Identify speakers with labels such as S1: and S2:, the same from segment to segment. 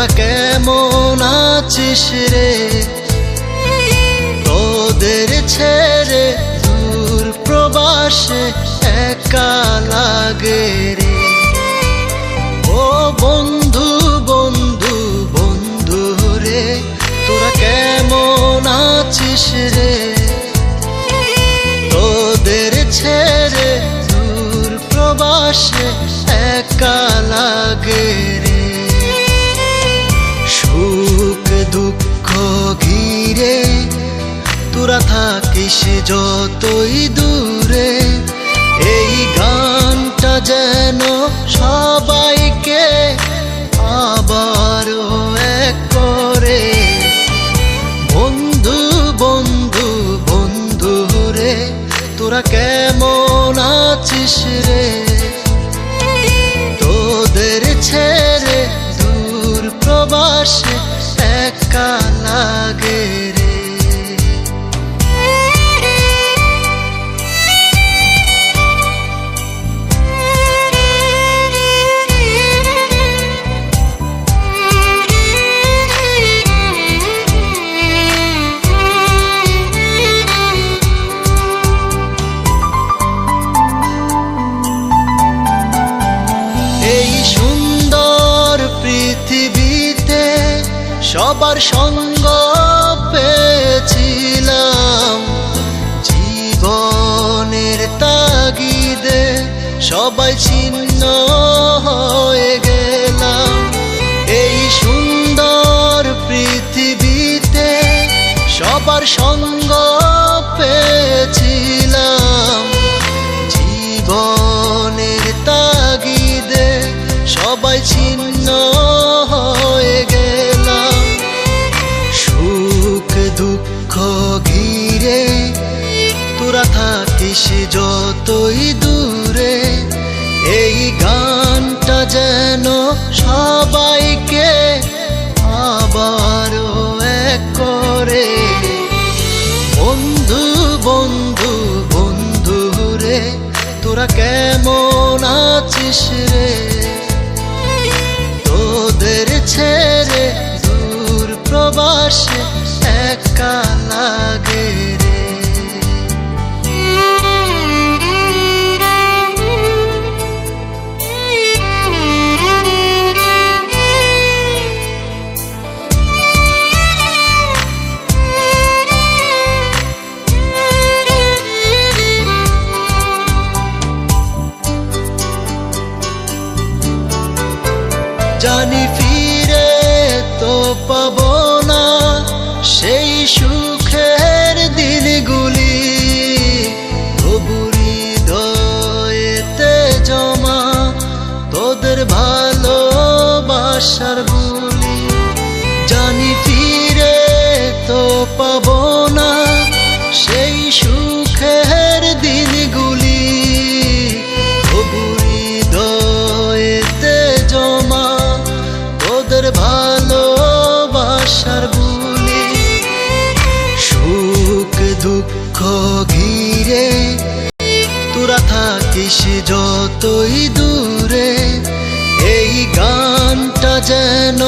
S1: তোরা কেমন আছিস রে? তোদের ছেড়ে দূর প্রবাসে একা লাগে রে। ও বন্ধু বন্ধু বন্ধু রে, তোরা কেমন আছিস রে? তোদের ছেড়ে দূর প্রবাসে একা লাগে রে। সুখ দুঃখ ঘিরে তোরা থাকিস যতই দূরে, এই গানটা যেন সবাইকে আবারও এক করে। বন্ধু বন্ধু বন্ধু রে, তোরা কেমন আছিস রে? তোদের ছেড়ে দূর প্রবাসে একা লাগে রে। এই সুন্দর পৃথিবীতে সবার সঙ্গ পেয়েছিলাম, জীবনের তাগিদে সবাই ছিন্ন হয়ে গেলাম। এই সুন্দর পৃথিবীতে সবার সঙ্গ পেয়েছিলাম, জীবনের তাগিদে সবাই ছিন্ন হয়ে গেলাম। সুখ দুঃখ ঘিরে তোরা থাকিস যতই দূরে, এই গানটা যেন সবাইকে আবারও এক করে। বন্ধু বন্ধু বন্ধু রে, তোরা কেমন আছিস রে? তোদের ছেড়ে দূর প্রবাসে একা লাগে রে। জানি ফিরে তো পাবো না সেই সুখের দিনগুলি, তবু হৃদয়েতে জমা তোদের ভালোবাসার বুলি। জানি ফিরে তো পাবো না সেই সুখের দিনগুলি, তবু হৃদয়েতে জমা তোদের ভালোবাসার বুলি। সুখ দুঃখ ঘিরে তোরা থাকিস যতই দূরে, এই গানটা যেন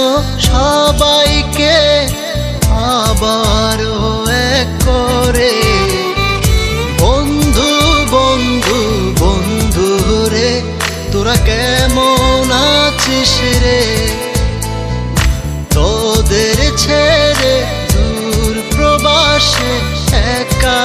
S1: সবাইকে আবারও এক করে। বন্ধু বন্ধু বন্ধু রে, তোরা কেমন আছিস রে? তোদের ছেড়ে দূর প্রবাসে একা